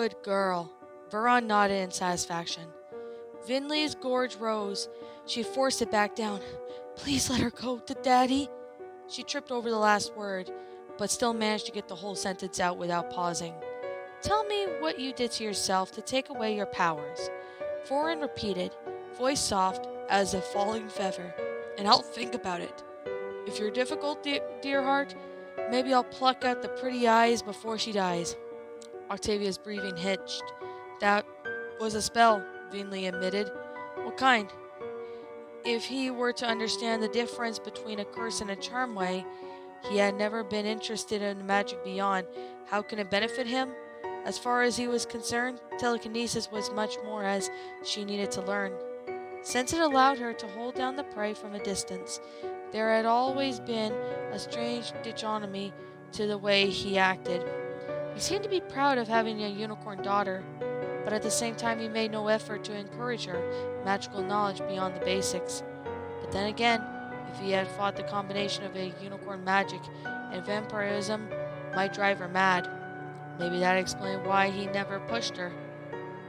Good girl. Veron nodded in satisfaction. Vinley's gorge rose. She forced it back down. Please let her go to Daddy. She tripped over the last word, but still managed to get the whole sentence out without pausing. Tell me what you did to yourself to take away your powers. Foreign repeated, voice soft as a falling feather, and I'll think about it. If you're difficult, dear heart, maybe I'll pluck out the pretty eyes before she dies. Octavia's breathing hitched. That was a spell, Vinley admitted. What kind? If he were to understand the difference between a curse and a charm way, he had never been interested in the magic beyond. How can it benefit him? As far as he was concerned, telekinesis was much more as she needed to learn. Since it allowed her to hold down the prey from a distance, there had always been a strange dichotomy to the way he acted. He seemed to be proud of having a unicorn daughter, but at the same time he made no effort to encourage her magical knowledge beyond the basics. But then again, if he had thought the combination of a unicorn magic and vampirism might drive her mad, maybe that explained why he never pushed her.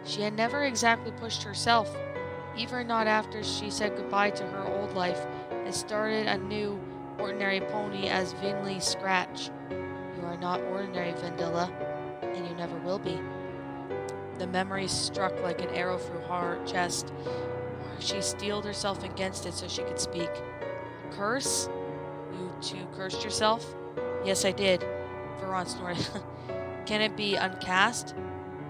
She had never exactly pushed herself, even not after she said goodbye to her old life and started a new, ordinary pony as Vinley Scratch. You are not ordinary, Vendilla, and you never will be. The memory struck like an arrow through her chest. She steeled herself against it so she could speak. A curse? You too cursed yourself? Yes, I did. Veron snorted. Can it be uncast?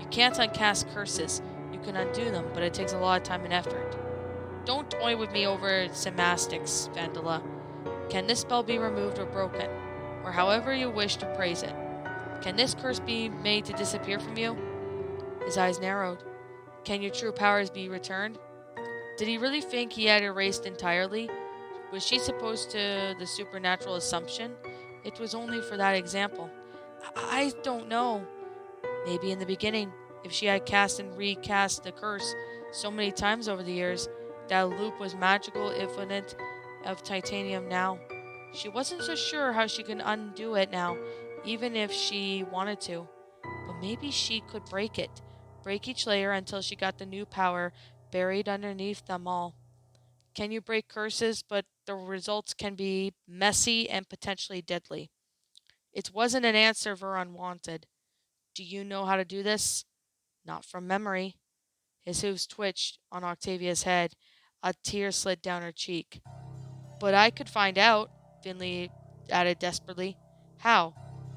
You can't uncast curses. You can undo them, but it takes a lot of time and effort. Don't toy with me over semantics, Vandala. Can this spell be removed or broken? Or however you wish to praise it. Can this curse be made to disappear from you? His eyes narrowed. Can your true powers be returned? Did he really think he had erased entirely? Was she supposed to the supernatural assumption? It was only for that example. I don't know. Maybe in the beginning, if she had cast and recast the curse so many times over the years, that loop was magical infinite of titanium now. She wasn't so sure how she could undo it now, even if she wanted to. But maybe she could break it. Break each layer until she got the new power buried underneath them all. Can you break curses, but the results can be messy and potentially deadly? It wasn't an answer Veron wanted. Do you know how to do this? Not from memory. His hooves twitched on Octavia's head. A tear slid down her cheek. But I could find out, Finley added desperately. How?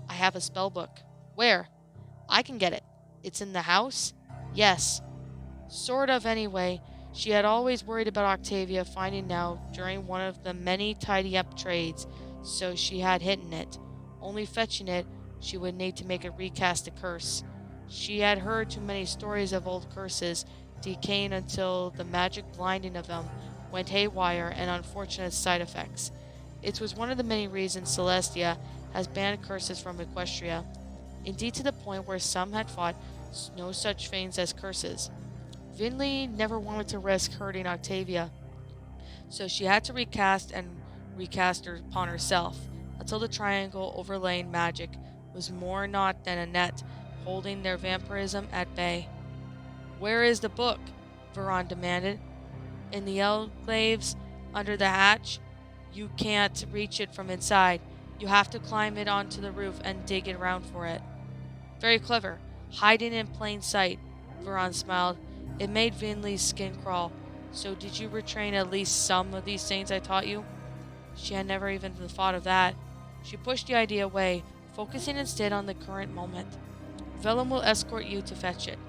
I have a spell book. Where? I can get it. It's in the house? Yes. Sort of, anyway. She had always worried about Octavia finding out during one of the many tidy-up trades, so she had hidden it. Only fetching it, she would need to make a recast a curse. She had heard too many stories of old curses decaying until the magic blinding of them went haywire and unfortunate side effects. It was one of the many reasons Celestia has banned curses from Equestria, indeed to the point where some had thought no such things as curses. Vinley never wanted to risk hurting Octavia, so she had to recast her upon herself, until the triangle overlaying magic was more not than a net holding their vampirism at bay. Where is the book? Veron demanded. In the enclaves under the hatch. You can't reach it from inside. You have to climb it onto the roof and dig around for it. Very clever. Hiding in plain sight. Veron smiled. It made Vinley's skin crawl. So did you retrain at least some of these things I taught you? She had never even thought of that. She pushed the idea away, focusing instead on the current moment. Vellum will escort you to fetch it.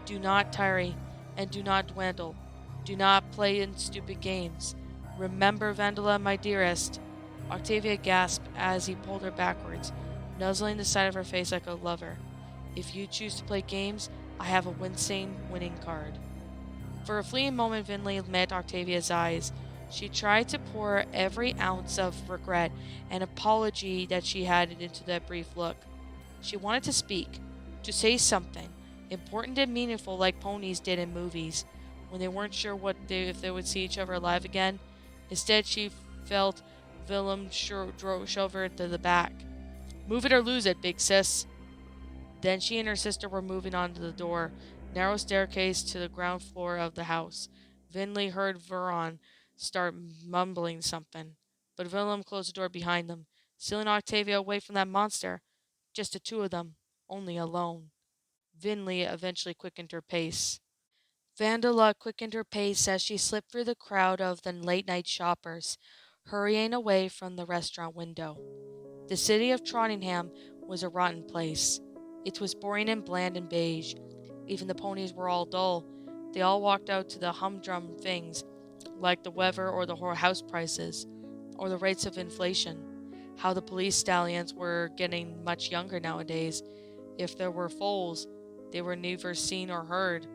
Do not tarry, and do not dwindle. Do not play in stupid games. Remember, Vendela, my dearest. Octavia gasped as he pulled her backwards, nuzzling the side of her face like a lover. If you choose to play games, I have a wincing winning card. For a fleeting moment, Vinley met Octavia's eyes. She tried to pour every ounce of regret and apology that she had into that brief look. She wanted to speak, to say something, important and meaningful like ponies did in movies, when they weren't sure if they would see each other alive again. Instead, she felt Willem shove her to the back. Move it or lose it, big sis. Then she and her sister were moving on to the door, narrow staircase to the ground floor of the house. Vinley heard Veron start mumbling something, but Willem closed the door behind them, sealing Octavia away from that monster. Just the two of them, only alone. Vinley eventually quickened her pace. Vandala quickened her pace as she slipped through the crowd of the late-night shoppers, hurrying away from the restaurant window. The city of Trondheim was a rotten place. It was boring and bland and beige. Even the ponies were all dull. They all walked out to the humdrum things, like the weather or the house prices, or the rates of inflation. How the police stallions were getting much younger nowadays. If there were foals, they were neither seen or heard.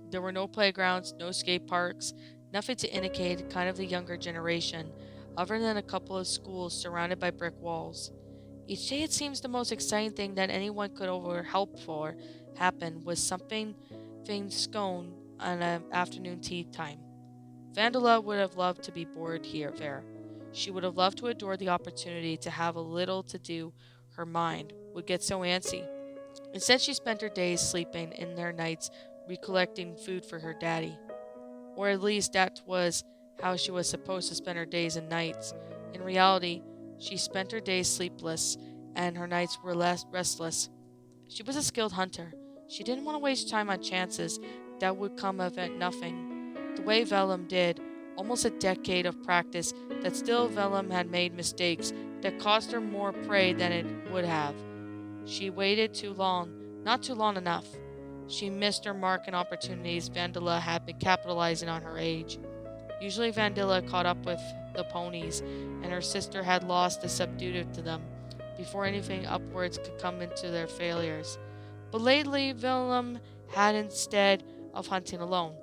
There were no playgrounds, no skate parks, nothing to indicate kind of the younger generation, other than a couple of schools surrounded by brick walls. Each day it seems the most exciting thing that anyone could hope for happen was something scone on an afternoon tea time. Vandala would have loved to be bored there. She would have loved to adore the opportunity to have a little to do. Her mind would get so antsy. Instead, she spent her days sleeping and their nights recollecting food for her daddy. Or at least that was how she was supposed to spend her days and nights. In reality, she spent her days sleepless, and her nights were less restless. She was a skilled hunter. She didn't want to waste time on chances that would come of nothing. The way Vellum did, almost a decade of practice, that still Vellum had made mistakes that cost her more prey than it would have. She waited too long, not too long enough. She missed her mark and opportunities. Vandala had been capitalizing on her age. Usually Vandala caught up with the ponies, and her sister had lost the subdued to them before anything upwards could come into their failures. But lately Willem had, instead of hunting alone,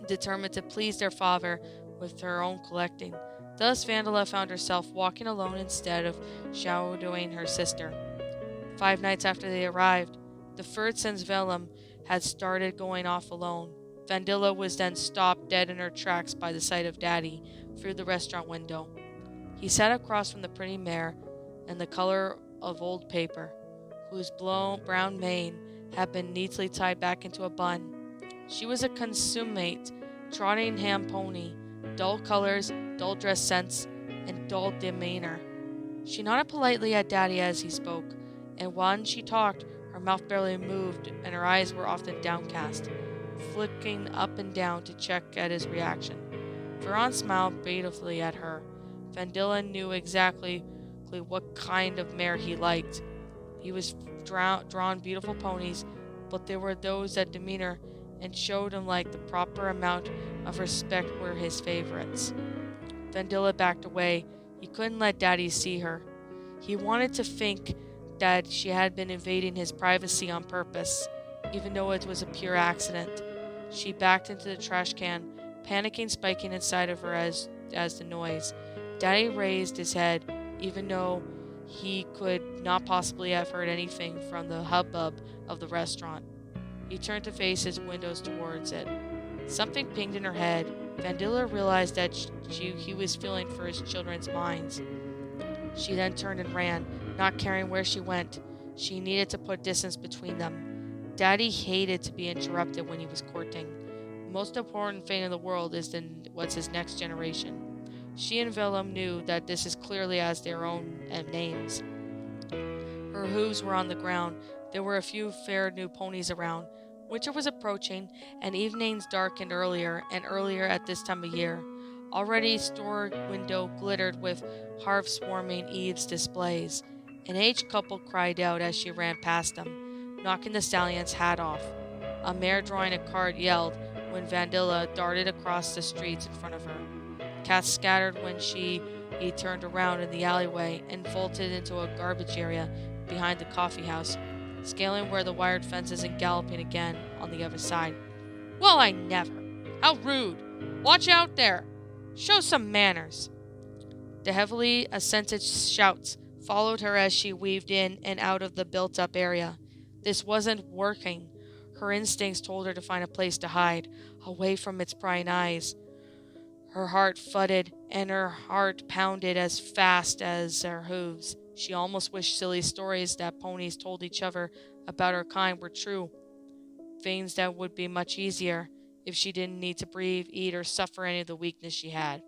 determined to please their father with her own collecting. Thus Vandala found herself walking alone instead of shadowing her sister. 5 nights after they arrived, the third since Willem had started going off alone. Vandila was then stopped dead in her tracks by the sight of Daddy through the restaurant window. He sat across from the pretty mare in the color of old paper, whose brown mane had been neatly tied back into a bun. She was a consummate Trondheim pony, dull colors, dull dress sense, and dull demeanor. She nodded politely at Daddy as he spoke, and when she talked, her mouth barely moved and her eyes were often downcast, flicking up and down to check at his reaction. Veron smiled beautifully at her. Vandila knew exactly what kind of mare he liked. He was drawn beautiful ponies, but there were those that demeanor and showed him like the proper amount of respect were his favorites. Vandila backed away. He couldn't let Daddy see her. He wanted to think that she had been invading his privacy on purpose, even though it was a pure accident. She backed into the trash can, panicking spiking inside of her as the noise. Daddy raised his head, even though he could not possibly have heard anything from the hubbub of the restaurant. He turned to face his windows towards it. Something pinged in her head. Vandila realized that he was feeling for his children's minds. She then turned and ran, not caring where she went. She needed to put distance between them. Daddy hated to be interrupted when he was courting. The most important thing in the world was his next generation. She and Willem knew that this as clearly as their own names. Her hooves were on the ground. There were a few fair new ponies around. Winter was approaching, and evenings darkened earlier and earlier at this time of year. Already store window glittered with half-swarming eaves displays. An aged couple cried out as she ran past them, knocking the stallion's hat off. A mare drawing a cart yelled when Vandila darted across the streets in front of her. Cats scattered when he turned around in the alleyway and vaulted into a garbage area behind the coffee house, scaling where the wired fences and galloping again on the other side. "Well, I never! How rude! Watch out there! Show some manners!" The heavily accented shouts followed her as she weaved in and out of the built-up area. This wasn't working. Her instincts told her to find a place to hide, away from its prying eyes. Her heart thudded, and her heart pounded as fast as her hooves. She almost wished silly stories that ponies told each other about her kind were true, things that would be much easier if she didn't need to breathe, eat, or suffer any of the weakness she had.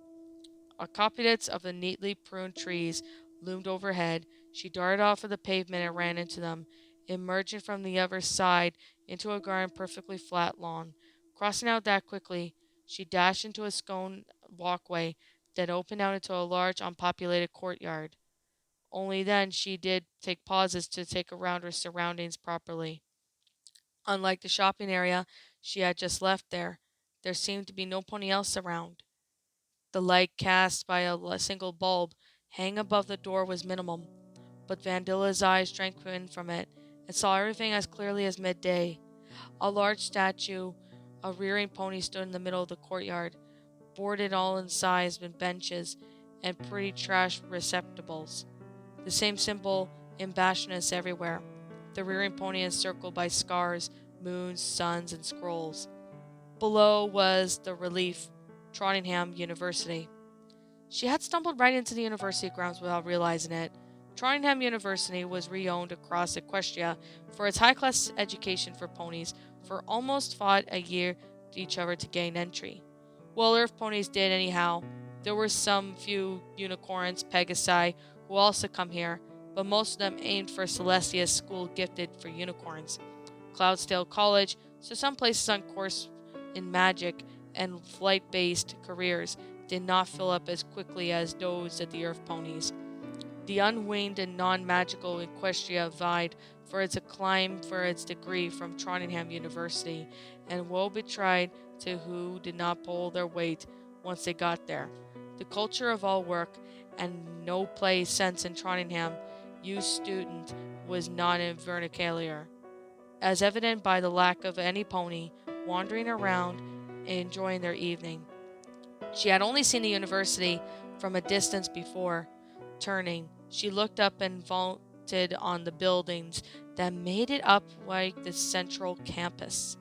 A copulets of the neatly pruned trees loomed overhead. She darted off of the pavement and ran into them, emerging from the other side into a garden perfectly flat lawn. Crossing out that quickly, she dashed into a stone walkway that opened out into a large unpopulated courtyard. Only then she did take pauses to take around her surroundings properly. Unlike the shopping area she had just left there seemed to be no pony else around. The light cast by a single bulb hanging above the door was minimum, but Vandilla's eyes strengthened from it and saw everything as clearly as midday. A large statue of rearing pony stood in the middle of the courtyard, boarded all in size with benches and pretty trash receptacles. The same simple imbashedness everywhere. The rearing pony encircled by scars, moons, suns, and scrolls. Below was the relief, Trondheim University. She had stumbled right into the university grounds without realizing it. Trondheim University was re-owned across Equestria for its high-class education for ponies, for almost fought a year to each other to gain entry. Well, Earth ponies did anyhow. There were some few unicorns, Pegasi, who also come here, but most of them aimed for Celestia's school gifted for unicorns. Cloudsdale College, so some places on course in magic and flight-based careers did not fill up as quickly as those at the Earth ponies. The unwinged and non-magical Equestria vied for its acclaim for its degree from Trondheim University, and woe betide to who did not pull their weight once they got there. The culture of all work and no play sense in Trondheim U student was not in vernacular, as evident by the lack of any pony wandering around and enjoying their evening. She had only seen the university from a distance before. Turning, she looked up and vaulted on the buildings that made it up like the central campus.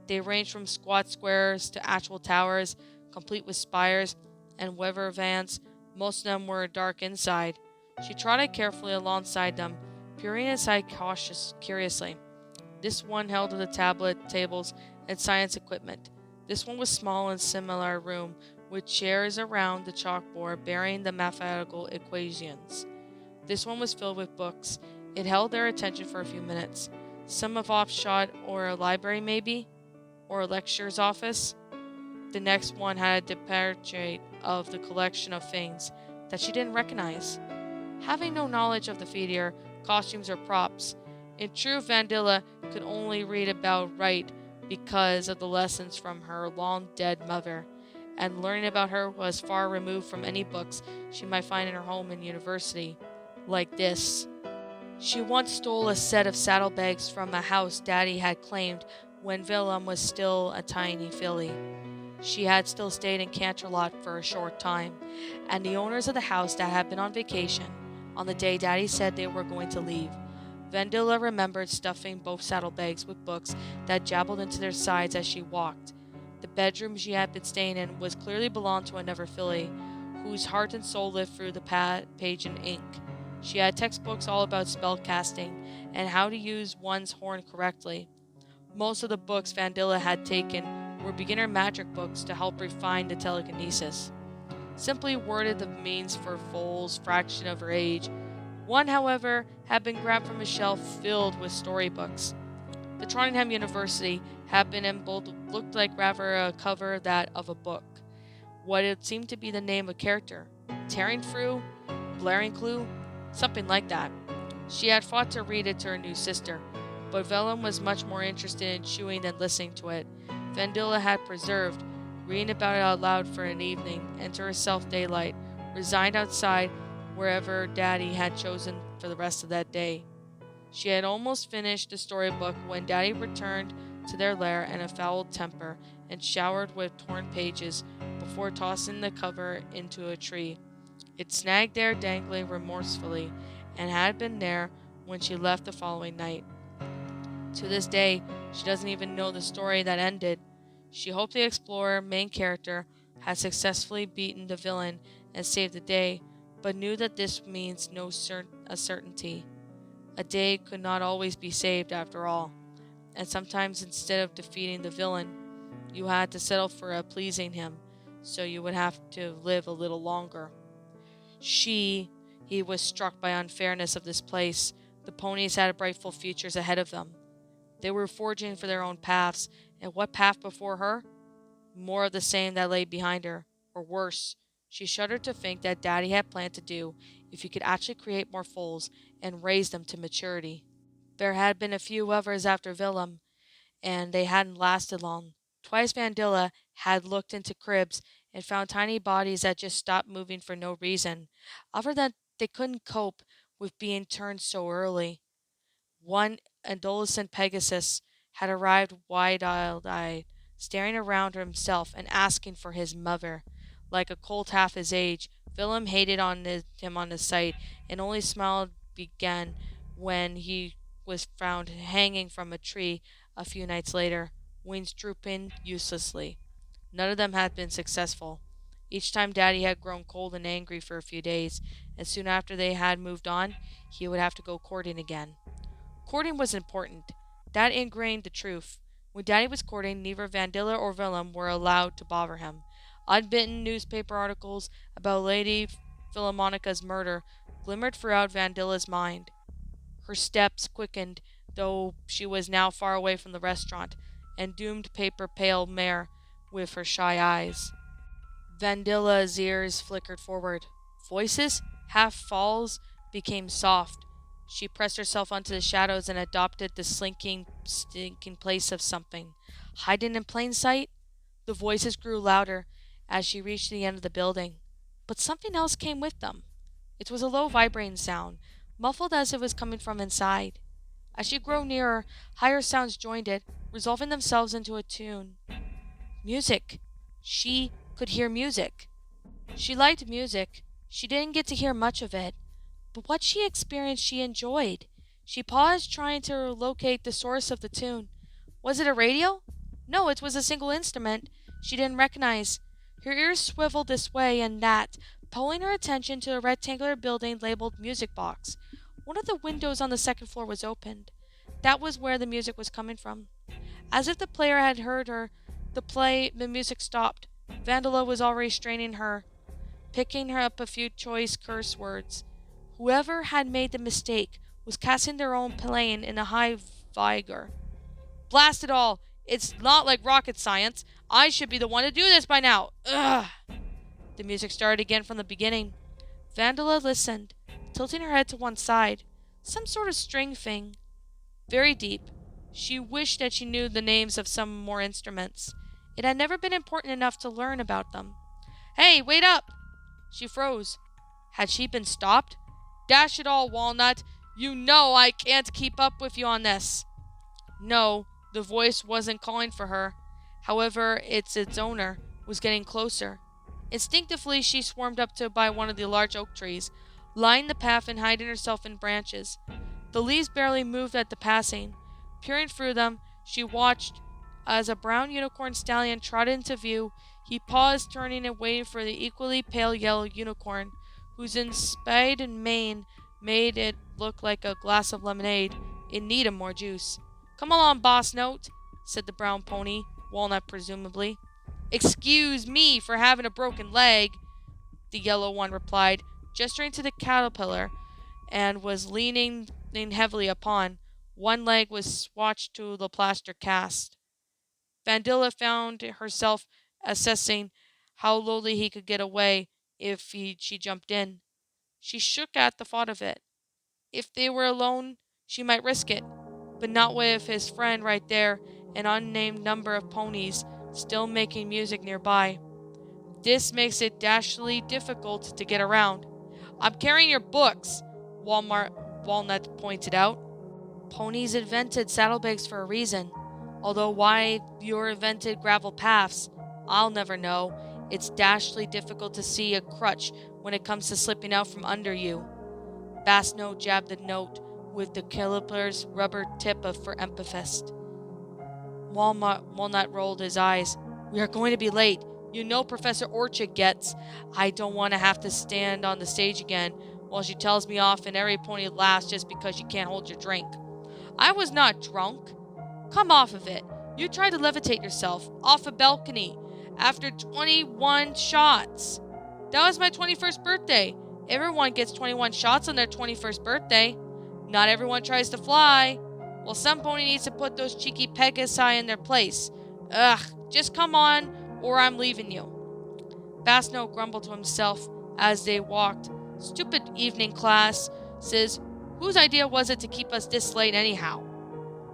They ranged from squat squares to actual towers, complete with spires and weather vans. Most of them were dark inside. She trotted carefully alongside them, peering inside curiously. This one held the tablet, tables, and science equipment. This one was small and similar room, with chairs around the chalkboard bearing the mathematical equations. This one was filled with books. It held their attention for a few minutes. Some of offshot or a library maybe, or a lecturer's office. The next one had a departure of the collection of things that she didn't recognize. Having no knowledge of the theater, costumes, or props, in truth, Vandilla could only read about right because of the lessons from her long-dead mother, and learning about her was far removed from any books she might find in her home and university, like this. She once stole a set of saddlebags from a house Daddy had claimed when Willem was still a tiny filly. She had still stayed in Canterlot for a short time, and the owners of the house that had been on vacation on the day Daddy said they were going to leave. Vandilla remembered stuffing both saddlebags with books that jabbled into their sides as she walked. The bedroom she had been staying in was clearly belonged to another filly, whose heart and soul lived through the page in ink. She had textbooks all about spell casting and how to use one's horn correctly. Most of the books Vandilla had taken were beginner magic books to help refine the telekinesis. Simply worded the means for foals, fraction of her age. One, however, had been grabbed from a shelf filled with storybooks. The Trondheim University had been emblazoned, looked like rather a cover that of a book. What it seemed to be the name of a character. Tearing through? Blaring clue? Something like that. She had fought to read it to her new sister, but Vellum was much more interested in chewing than listening to it. Vandilla had preserved, reading about it out loud for an evening, and to herself daylight, resigned outside wherever Daddy had chosen for the rest of that day. She had almost finished the storybook when Daddy returned to their lair in a foul temper and showered with torn pages before tossing the cover into a tree. It snagged there dangling remorsefully, and had been there when she left the following night. To this day, she doesn't even know the story that ended. She hoped the explorer, main character, had successfully beaten the villain and saved the day, but knew that this means no certainty. A day could not always be saved after all, and sometimes instead of defeating the villain, you had to settle for pleasing him, so you would have to live a little longer. He was struck by unfairness of this place. The ponies had brightful futures ahead of them. They were forging for their own paths, and what path before her? More of the same that lay behind her, or worse. She shuddered to think that Daddy had planned to do if he could actually create more foals and raise them to maturity. There had been a few others after Willem, and they hadn't lasted long. Twice Vandilla had looked into cribs and found tiny bodies that just stopped moving for no reason, other than they couldn't cope with being turned so early. One adolescent Pegasus had arrived wide-eyed, staring around himself and asking for his mother. Like a colt half his age, Willem hated him on the sight and only smiled began when he was found hanging from a tree a few nights later, wings drooping uselessly. None of them had been successful. Each time Daddy had grown cold and angry for a few days, and soon after they had moved on, he would have to go courting again. Courting was important. That ingrained the truth. When Daddy was courting, neither Vandilla or Willem were allowed to bother him. Unbidden newspaper articles about Lady Philharmonica's murder glimmered throughout Vandilla's mind. Her steps quickened, though she was now far away from the restaurant, and doomed paper pale mare with her shy eyes. Vandilla's ears flickered forward. Voices, half falls, became soft. She pressed herself onto the shadows and adopted the stinking place of something. Hiding in plain sight? The voices grew louder as she reached the end of the building. But something else came with them. It was a low vibrating sound, muffled as if it was coming from inside. As she grew nearer, higher sounds joined it, resolving themselves into a tune. Music. She could hear music. She liked music. She didn't get to hear much of it, but what she experienced she enjoyed. She paused, trying to locate the source of the tune. Was it a radio? No, it was a single instrument she didn't recognize. Her ears swiveled this way and that, pulling her attention to a rectangular building labeled Music Box. One of the windows on the second floor was opened. That was where the music was coming from. As if the player had heard her, the music stopped. Vandala was already straining her, picking her up a few choice curse words. Whoever had made the mistake was casting their own plane in a high vigor. Blast it all! It's not like rocket science. I should be the one to do this by now. Ugh! The music started again from the beginning. Vandala listened, tilting her head to one side. Some sort of string thing. Very deep. She wished that she knew the names of some more instruments. It had never been important enough to learn about them. Hey, wait up! She froze. Had she been stopped? Dash it all, Walnut. You know I can't keep up with you on this. No, the voice wasn't calling for her. However, its owner was getting closer. Instinctively, she swarmed up to by one of the large oak trees, lining the path and hiding herself in branches. The leaves barely moved at the passing. Peering through them, she watched as a brown unicorn stallion trotted into view. He paused, turning and waiting for the equally pale yellow unicorn, whose spade and mane made it look like a glass of lemonade in need of more juice. Come along, Boss Note, said the brown pony, Walnut presumably. Excuse me for having a broken leg, the yellow one replied, gesturing to the caterpillar, and was leaning heavily upon. One leg was swatched to the plaster cast. Vandilla found herself assessing how lowly he could get away if she jumped in. She shook at the thought of it. If they were alone, she might risk it, but not with his friend right there, an unnamed number of ponies still making music nearby. This makes it dashingly difficult to get around. I'm carrying your books, Walnut pointed out. Ponies invented saddlebags for a reason, although why you're invented gravel paths, I'll never know. It's dashingly difficult to see a crutch when it comes to slipping out from under you. Bassnote jabbed the note with the caliper's rubber tip for emphasis. Walnut rolled his eyes. We are going to be late. You know Professor Orchard gets. I don't want to have to stand on the stage again while she tells me off and every pony laughs just because you can't hold your drink. I was not drunk. Come off of it. You tried to levitate yourself off a balcony after 21 shots. That was my 21st birthday. Everyone gets 21 shots on their 21st birthday. Not everyone tries to fly. Well, some pony needs to put those cheeky Pegasi in their place. Ugh, just come on or I'm leaving you. Bassnote grumbled to himself as they walked. Stupid evening class. Says, whose idea was it to keep us this late anyhow?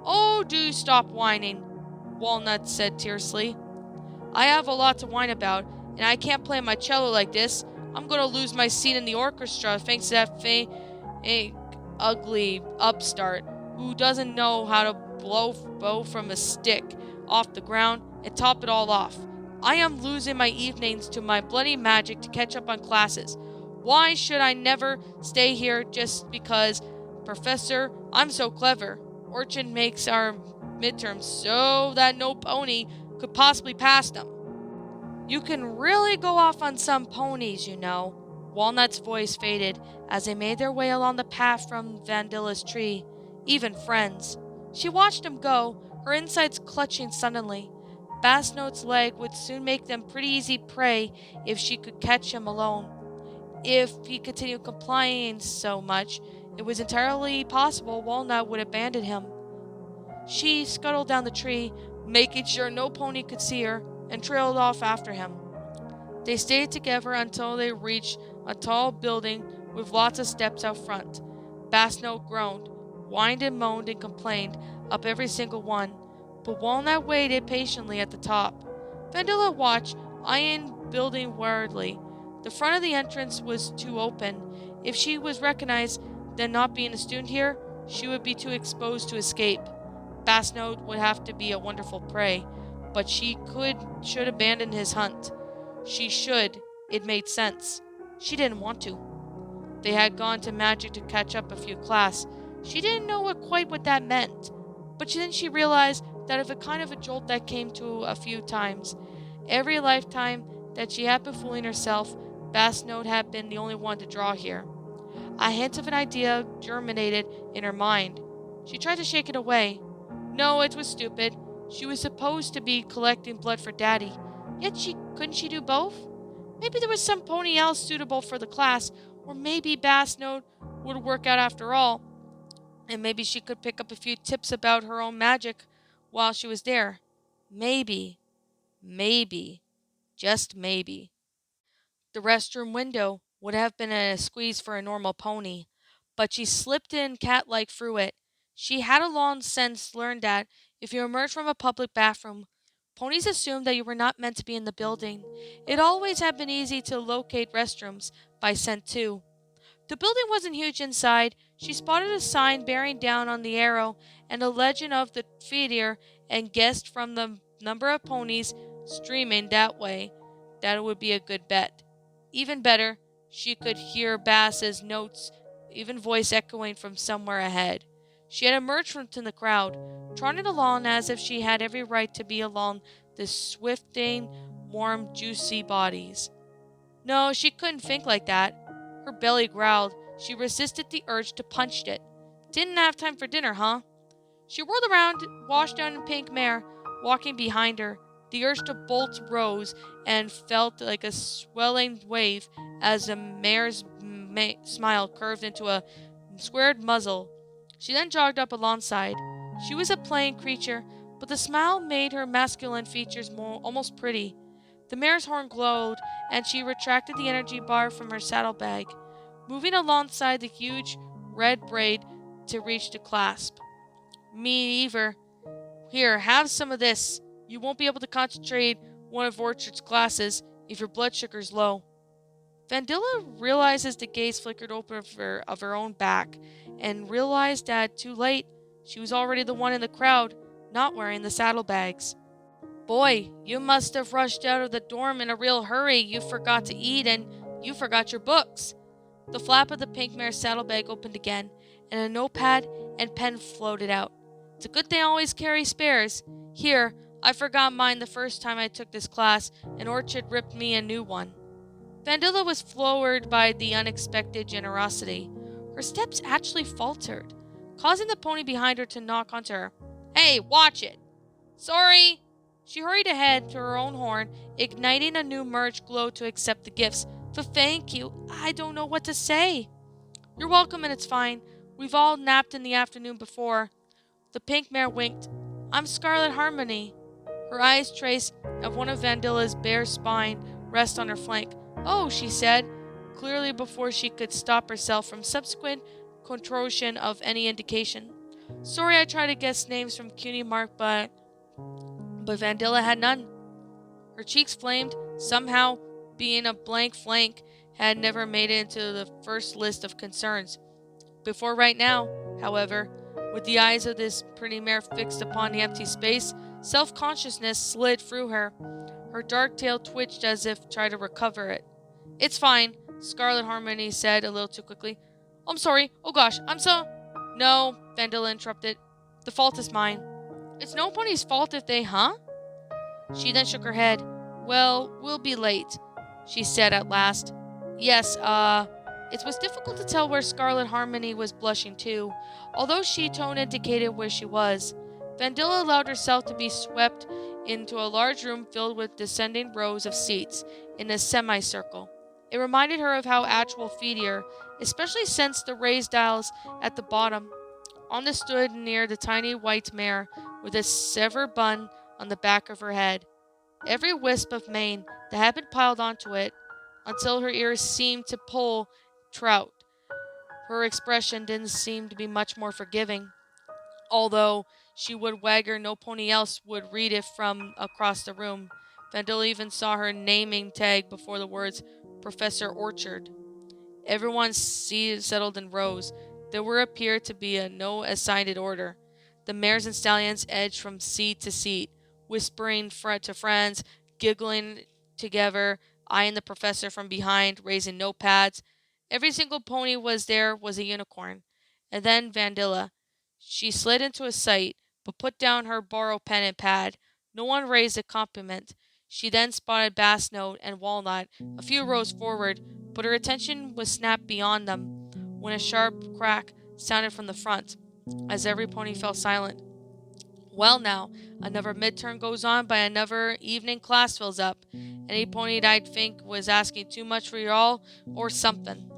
Oh, do stop whining, Walnut said tersely. I have a lot to whine about, and I can't play my cello like this. I'm going to lose my seat in the orchestra thanks to that fake, ugly upstart who doesn't know how to bow from a stick off the ground and top it all off. I am losing my evenings to my bloody magic to catch up on classes. Why should I never stay here just because, Professor, I'm so clever? Orchid makes our midterms so that no pony could possibly pass them. You can really go off on some ponies, you know. Walnut's voice faded as they made their way along the path from Vandilla's tree. Even friends. She watched him go, her insides clutching suddenly. Bassnote's leg would soon make them pretty easy prey if she could catch him alone. If he continued complying so much, it was entirely possible Walnut would abandon him. She scuttled down the tree, making sure no pony could see her, and trailed off after him. They stayed together until they reached a tall building with lots of steps out front. Bassnote groaned, whined and moaned and complained up every single one, but Walnut waited patiently at the top. Vandilla watched, eyeing building warily. The front of the entrance was too open. If she was recognized, then not being a student here, she would be too exposed to escape. Bassnote would have to be a wonderful prey, but she should abandon his hunt. She should. It made sense. She didn't want to. They had gone to magic to catch up a few class. She didn't know quite what that meant, but then she realized that of a kind of a jolt that came to a few times. Every lifetime that she had been fooling herself, Bassnote had been the only one to draw here. A hint of an idea germinated in her mind. She tried to shake it away. No, it was stupid. She was supposed to be collecting blood for Daddy. Yet couldn't she do both? Maybe there was some pony else suitable for the class, or maybe Bassnote would work out after all. And maybe she could pick up a few tips about her own magic while she was there. Maybe. Just maybe. The restroom window would have been a squeeze for a normal pony, but she slipped in cat-like through it. She had long since learned that if you emerged from a public bathroom, ponies assumed that you were not meant to be in the building. It always had been easy to locate restrooms by scent too. The building wasn't huge inside. She spotted a sign bearing down on the arrow and a legend of the theater and guessed from the number of ponies streaming that way that it would be a good bet. Even better, she could hear Bass's notes, even voice echoing from somewhere ahead. She had emerged from the crowd, trotting along as if she had every right to be along the swifting, warm, juicy bodies. No, she couldn't think like that. Her belly growled. She resisted the urge to punch it. Didn't have time for dinner, huh? She whirled around, washed down in pink mare, walking behind her. The urge to bolt rose and felt like a swelling wave as the mare's smile curved into a squared muzzle. She then jogged up alongside. She was a plain creature, but the smile made her masculine features almost pretty. The mare's horn glowed, and she retracted the energy bar from her saddlebag, moving alongside the huge red braid to reach the clasp. Me either. Here, have some of this. You won't be able to concentrate one of Orchard's classes if your blood sugar's low. Vandilla realized as the gaze flickered open of her own back, and realized that, too late, she was already the one in the crowd, not wearing the saddlebags. Boy, you must have rushed out of the dorm in a real hurry. You forgot to eat, and you forgot your books. The flap of the pink mare's saddlebag opened again, and a notepad and pen floated out. It's a good thing I always carry spares. Here, I forgot mine the first time I took this class, and Orchard ripped me a new one. Vandilla was floored by the unexpected generosity. Her steps actually faltered, causing the pony behind her to knock onto her. "Hey, watch it!" "Sorry!" She hurried ahead to her own horn, igniting a new merge glow to accept the gifts. "Thank you. I don't know what to say." "You're welcome, and it's fine. We've all napped in the afternoon before." The pink mare winked. "I'm Scarlet Harmony." Her eyes traced of one of Vandilla's bare spine rest on her flank. "Oh," she said, clearly before she could stop herself from subsequent contortion of any indication. "Sorry I tried to guess names from CUNY Mark, but Vandilla had none." Her cheeks flamed. Somehow, being a blank flank had never made it into the first list of concerns. Before right now, however, with the eyes of this pretty mare fixed upon the empty space, self-consciousness slid through her. Her dark tail twitched as if trying to recover it. "It's fine," Scarlet Harmony said a little too quickly. "I'm sorry. Oh gosh, I'm so—" "No," Vandilla interrupted. "The fault is mine." "It's no pony's fault if they, huh?" She then shook her head. "Well, we'll be late," she said at last. "Yes, It was difficult to tell where Scarlet Harmony was blushing too, although she tone indicated where she was. Vandilla allowed herself to be swept into a large room filled with descending rows of seats in a semicircle. It reminded her of how actual feedier, especially since the raised dials at the bottom. Anna stood near the tiny white mare with a severed bun on the back of her head. Every wisp of mane that had been piled onto it, until her ears seemed to pull trout. Her expression didn't seem to be much more forgiving. Although she would wag her, no pony else would read it from across the room. Vandilla even saw her naming tag before the words Professor Orchard. Everyone settled in rows. There were appeared to be no assigned order. The mares and stallions edged from seat to seat, whispering to friends, giggling together, eyeing the professor from behind, raising notepads. Every single pony was a unicorn. And then Vandilla. She slid into sight, but put down her borrowed pen and pad. No one raised a compliment. She then spotted Bass Note and Walnut a few rows forward, but her attention was snapped beyond them when a sharp crack sounded from the front, as every pony fell silent. "Well now, another midterm goes on by another evening class fills up. Any pony that I'd think was asking too much for y'all, or something."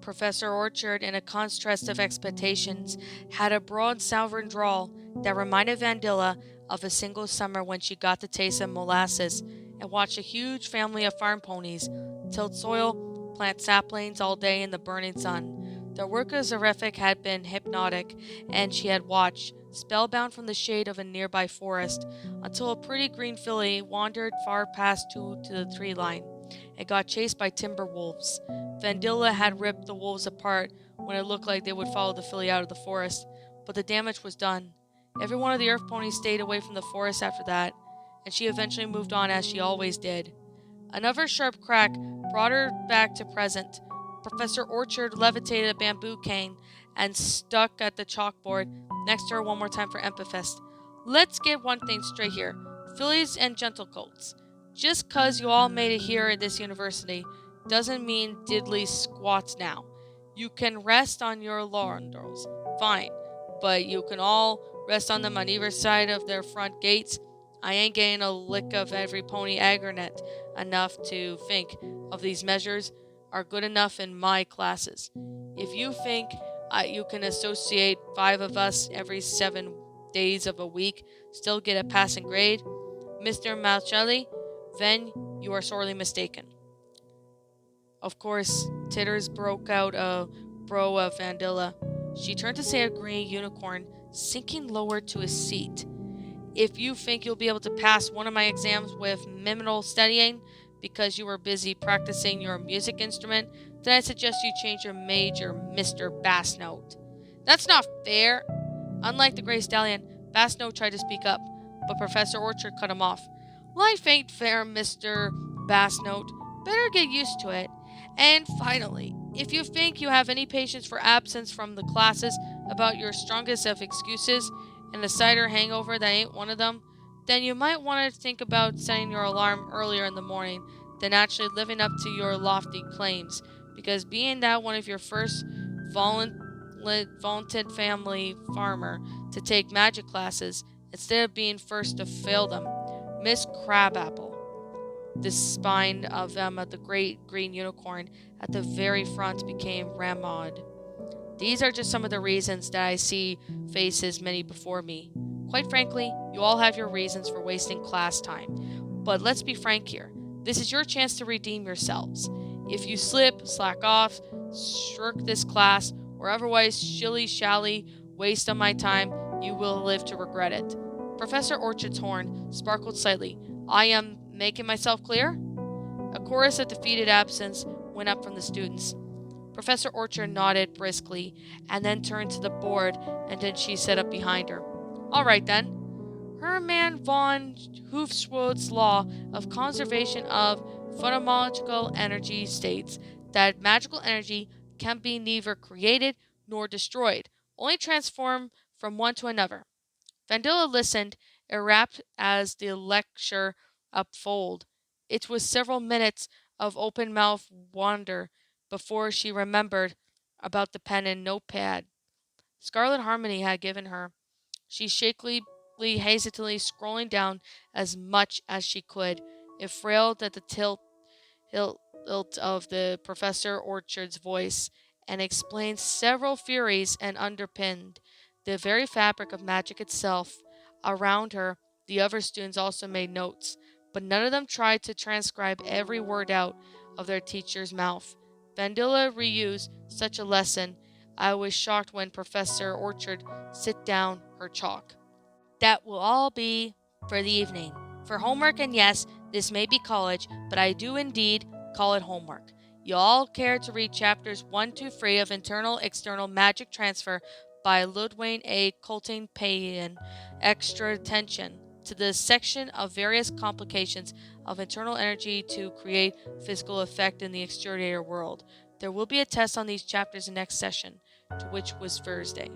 Professor Orchard, in a contrast of expectations, had a broad southern drawl that reminded Vandilla of a single summer when she got to taste of molasses and watched a huge family of farm ponies tilt soil, plant saplings all day in the burning sun. Their work as horrific had been hypnotic, and she had watched, spellbound from the shade of a nearby forest, until a pretty green filly wandered far past to the tree line and got chased by timber wolves. Vandilla had ripped the wolves apart when it looked like they would follow the filly out of the forest, but the damage was done. Every one of the earth ponies stayed away from the forest after that, and she eventually moved on as she always did. Another sharp crack brought her back to present. Professor Orchard levitated a bamboo cane and stuck at the chalkboard next to her one more time for emphasis. "Let's get one thing straight here. Fillies and gentle colts. Just 'cause you all made it here at this university doesn't mean diddly squats now. You can rest on your laurels, fine, but you can all rest on them on either side of their front gates. I ain't getting a lick of every pony aggronet enough to think of these measures are good enough in my classes. If you think you can associate 5 of us every 7 days of a week, still get a passing grade, Mr. Malcelli, then you are sorely mistaken." Of course, titters broke out a brow of Vandilla. She turned to say a green unicorn, sinking lower to his seat. "If you think you'll be able to pass one of my exams with minimal studying because you were busy practicing your music instrument, then I suggest you change your major, Mr. Bassnote." "That's not fair." Unlike the Gray Stallion, Bassnote tried to speak up, but Professor Orchard cut him off. "Life ain't fair, Mr. Bassnote. Better get used to it. And finally, if you think you have any patience for absence from the classes about your strongest of excuses, and a cider hangover that ain't one of them, then you might want to think about setting your alarm earlier in the morning than actually living up to your lofty claims, because being that one of your first vaunted family farmer to take magic classes instead of being first to fail them, Miss Crabapple, the spine of Emma, the great green unicorn at the very front, became Ramod. These are just some of the reasons that I see faces many before me. Quite frankly, you all have your reasons for wasting class time. But let's be frank here. This is your chance to redeem yourselves. If you slip, slack off, shirk this class, or otherwise shilly-shally waste on my time, you will live to regret it. Professor Orchard's horn sparkled slightly. I am making myself clear? A chorus of defeated absence went up from the students. Professor Orchard nodded briskly and then turned to the board, and then she sat up behind her. All right then. Hermann von Hufschwold's law of conservation of phenomenological energy states that magical energy can be neither created nor destroyed, only transformed from one to another. Vandilla listened, enrapt as the lecture unfolded. It was several minutes of open-mouthed wonder before she remembered about the pen and notepad Scarlet Harmony had given her. She shakily, hastily scrolling down as much as she could. It frailed at the tilt of the Professor Orchard's voice, and explained several theories and underpinned the very fabric of magic itself. Around her, the other students also made notes, but none of them tried to transcribe every word out of their teacher's mouth. Vandilla reused such a lesson. I was shocked when Professor Orchard set down her chalk. That will all be for the evening. For homework, and yes, this may be college, but I do indeed call it homework. You all care to read chapters 1 to 3 of Internal External Magic Transfer by Ludwig A. Colting, paying extra attention to the section of various complications of internal energy to create physical effect in the exterior world. There will be a test on these chapters in next session, to which was Thursday.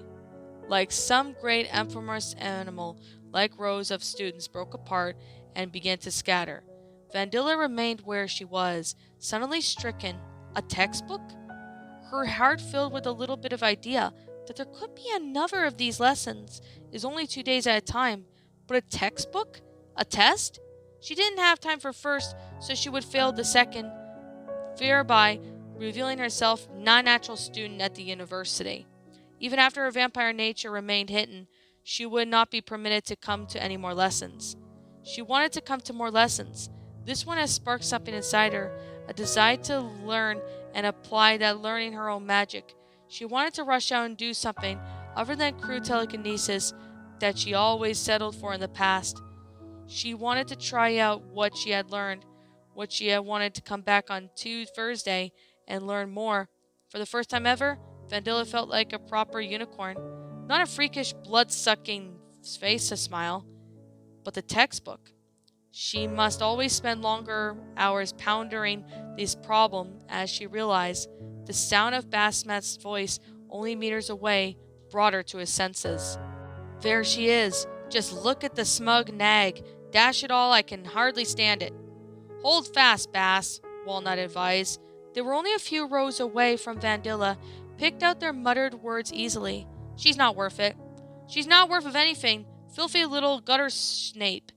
Like some great amorphous animal, like rows of students broke apart and began to scatter. Vandilla remained where she was, suddenly stricken. A textbook? Her heart filled with a little bit of idea that there could be another of these lessons, is only 2 days at a time. But a textbook? A test? She didn't have time for first, so she would fail the second, thereby revealing herself non-natural student at the university. Even after her vampire nature remained hidden, she would not be permitted to come to any more lessons. She wanted to come to more lessons. This one had sparked something inside her, a desire to learn and apply that learning her own magic. She wanted to rush out and do something other than crude telekinesis that she always settled for in the past. She wanted to try out what she had learned, what she had wanted to come back on Thursday and learn more. For the first time ever, Vandilla felt like a proper unicorn. Not a freakish, blood-sucking face to smile, but the textbook. She must always spend longer hours pondering this problem as she realized the sound of Basmat's voice only meters away brought her to his senses. There she is. Just look at the smug nag. Dash it all, I can hardly stand it. Hold fast, Bass, Walnut advised. They were only a few rows away from Vandilla, picked out their muttered words easily. She's not worth it. She's not worth of anything. Filthy little gutter snape,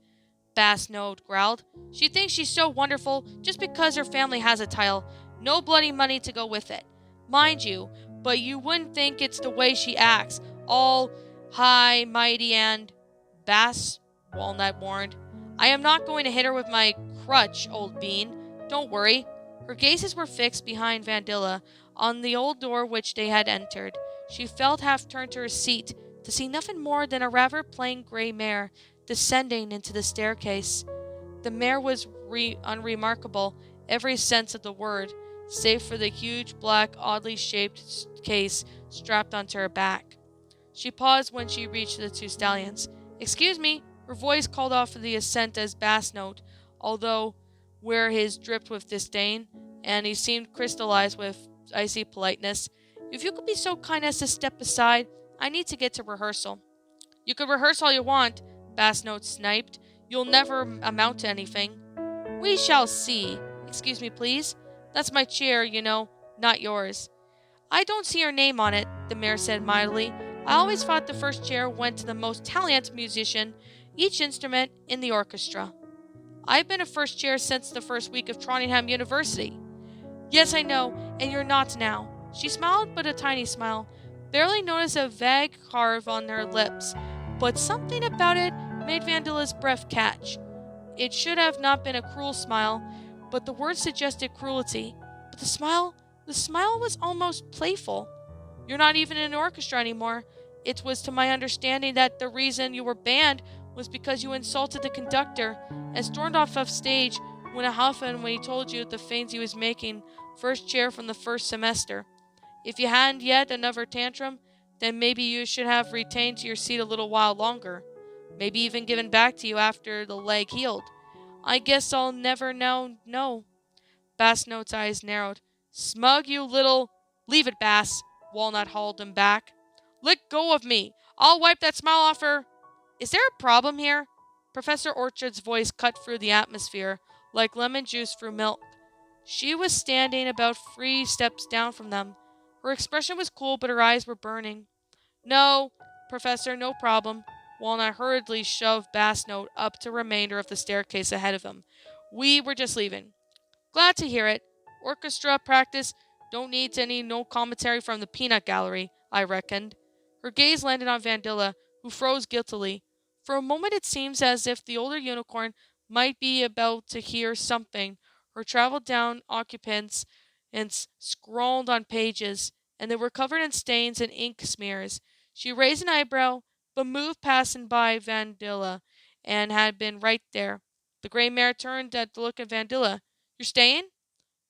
Bass Node growled. She thinks she's so wonderful just because her family has a title. No bloody money to go with it. Mind you, but you wouldn't think it's the way she acts. All high, mighty, and... Bass, Walnut warned. I am not going to hit her with my crutch, old bean. Don't worry. Her gazes were fixed behind Vandilla, on the old door which they had entered. She felt half turned to her seat, to see nothing more than a rather plain grey mare descending into the staircase. The mare was unremarkable, every sense of the word, save for the huge black, oddly shaped case strapped onto her back. She paused when she reached the two stallions. Excuse me, her voice called off the assent as bass note, although where his dripped with disdain, and he seemed crystallized with icy politeness. If you could be so kind as to step aside, I need to get to rehearsal. You could rehearse all you want, Bass Note sniped. You'll never amount to anything. We shall see, Excuse me, please? That's my chair, not yours. I don't see your name on it, the mayor said mildly. I always thought the first chair went to the most talented musician, each instrument in the orchestra. I've been a first chair since the first week of Trondheim University. Yes, I know, and you're not now. She smiled, but a tiny smile. Barely noticed a vague curve on her lips, but something about it made Vandilla's breath catch. It should have not been a cruel smile, but the words suggested cruelty. But the smile was almost playful. You're not even in an orchestra anymore. It was to my understanding that the reason you were banned was because you insulted the conductor and stormed off stage when a huffin when he told you the things he was making first chair from the first semester. If you hadn't yet another tantrum, then maybe you should have retained your seat a little while longer. Maybe even given back to you after the leg healed. I guess I'll never know. Bassnote's eyes narrowed. Smug, you little... Leave it, Bass. Walnut hauled him back. Let go of me. I'll wipe that smile off her. Is there a problem here? Professor Orchard's voice cut through the atmosphere like lemon juice through milk. She was standing about 3 steps down from them. Her expression was cool, but her eyes were burning. No, Professor, no problem. Walnut hurriedly shoved Bassnote up to the remainder of the staircase ahead of him. We were just leaving. Glad to hear it. Orchestra practice don't need any no commentary from the peanut gallery, I reckoned. Her gaze landed on Vandilla, who froze guiltily. For a moment it seemed as if the older unicorn might be about to hear something. Her traveled-down occupants and scrawled on pages, and they were covered in stains and ink smears. She raised an eyebrow, but moved passing by Vandilla, and had been right there. The gray mare turned at the look of Vandilla. You're staying?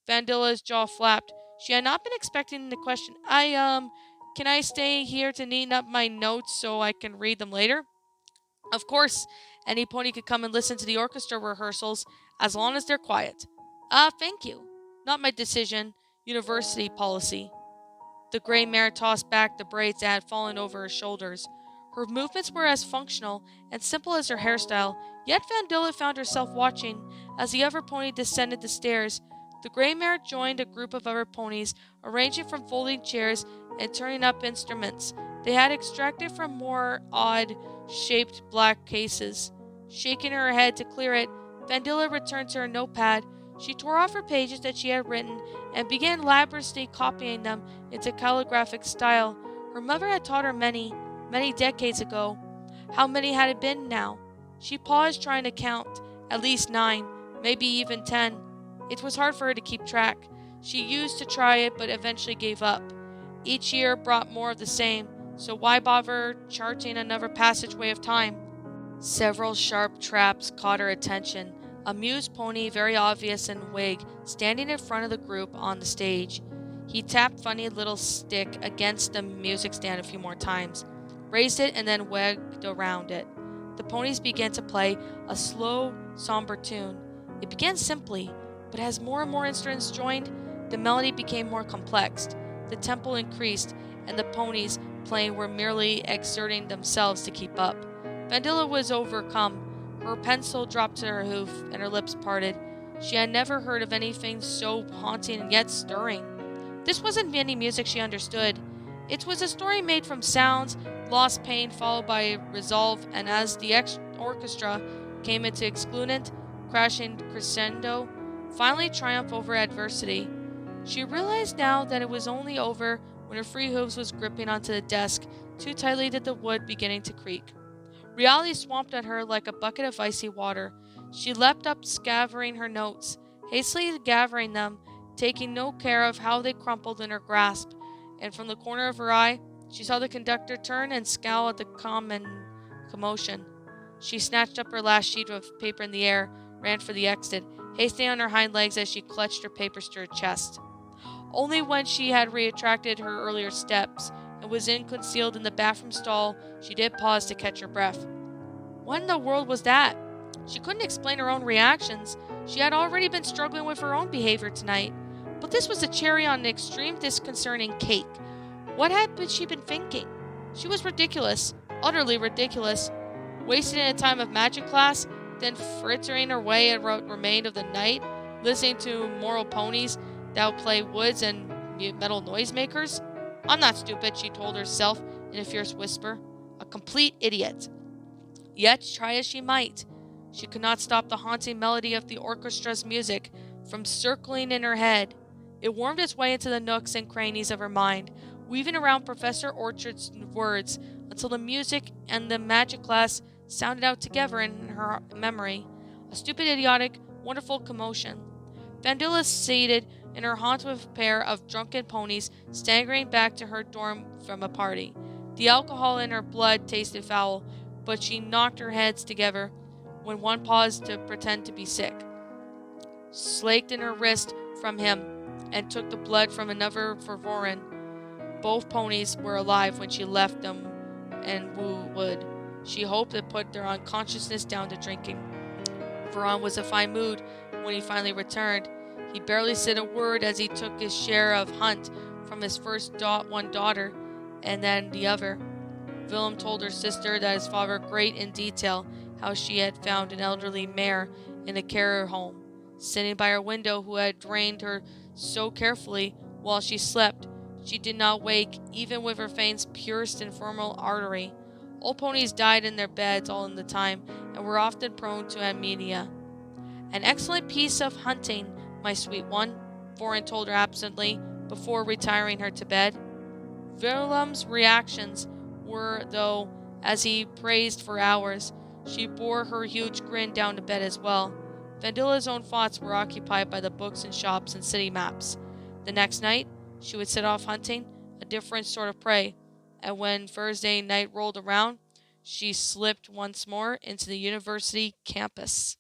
Vandilla's jaw flapped. She had not been expecting the question. Can I stay here to neaten up my notes so I can read them later? Of course, any pony could come and listen to the orchestra rehearsals as long as they're quiet. Thank you. Not my decision. University policy. The gray mare tossed back the braids that had fallen over her shoulders. Her movements were as functional and simple as her hairstyle, yet Vandilla found herself watching as the other pony descended the stairs. The gray mare joined a group of other ponies, arranging from folding chairs and turning up instruments they had extracted from more odd-shaped black cases. Shaking her head to clear it, Vandilla returned to her notepad. She tore off her pages that she had written and began laboriously copying them into calligraphic style. Her mother had taught her many decades ago. How many had it been now? She paused trying to count. At least 9, maybe even 10. It was hard for her to keep track. She used to try it, but eventually gave up. Each year brought more of the same, so why bother charting another passageway of time? Several sharp traps caught her attention. A muse pony, very obvious in wig, standing in front of the group on the stage. He tapped funny little stick against the music stand a few more times, raised it, and then wagged around it. The ponies began to play a slow, somber tune. It began simply, but as more and more instruments joined, the melody became more complex. The tempo increased, and the ponies playing were merely exerting themselves to keep up. Vandilla was overcome. Her pencil dropped to her hoof, and her lips parted. She had never heard of anything so haunting and yet stirring. This wasn't any music she understood. It was a story made from sounds, lost pain followed by resolve, and as the orchestra came into excludent, crashing crescendo, finally triumphed over adversity. She realized now that it was only over when her free hooves was gripping onto the desk too tightly that the wood beginning to creak. Reality swamped at her like a bucket of icy water. She leapt up, scattering her notes, hastily gathering them, taking no care of how they crumpled in her grasp, and from the corner of her eye, she saw the conductor turn and scowl at the commotion. She snatched up her last sheet of paper in the air, ran for the exit, hasting on her hind legs as she clutched her papers to her chest. Only when she had retracted her earlier steps and was concealed in the bathroom stall, she did pause to catch her breath. What in the world was that? She couldn't explain her own reactions. She had already been struggling with her own behavior tonight. But this was a cherry on an extreme disconcerting cake. What had she been thinking? She was ridiculous, utterly ridiculous. Wasting a time of magic class, then frittering her way at what remained of the night, listening to moral ponies that would play woods and metal noisemakers? I'm not stupid, she told herself in a fierce whisper. A complete idiot. Yet, try as she might, she could not stop the haunting melody of the orchestra's music from circling in her head. It wormed its way into the nooks and crannies of her mind, weaving around Professor Orchard's words until the music and the magic class sounded out together in her memory. A stupid, idiotic, wonderful commotion. Vandula seated in her haunt with a pair of drunken ponies staggering back to her dorm from a party. The alcohol in her blood tasted foul, but she knocked her heads together when one paused to pretend to be sick, slaked in her wrist from him, and took the blood from another for Voron. Both ponies were alive when she left them and Woo Wood. She hoped it put their unconsciousness down to drinking. Voron was in a fine mood when he finally returned. He barely said a word as he took his share of hunt from his first one daughter and then the other. Willem told her sister that his father great in detail how she had found an elderly mare in a care home, sitting by her window, who had drained her so carefully while she slept she did not wake even with her veins pierced in femoral artery. Old ponies died in their beds all in the time and were often prone to anemia. An excellent piece of hunting, my sweet one, Voron told her absently before retiring her to bed. Willem's reactions were, though, as he praised for hours. She bore her huge grin down to bed as well. Vandula's own thoughts were occupied by the books and shops and city maps. The next night, she would set off hunting a different sort of prey, and when Thursday night rolled around, she slipped once more into the university campus.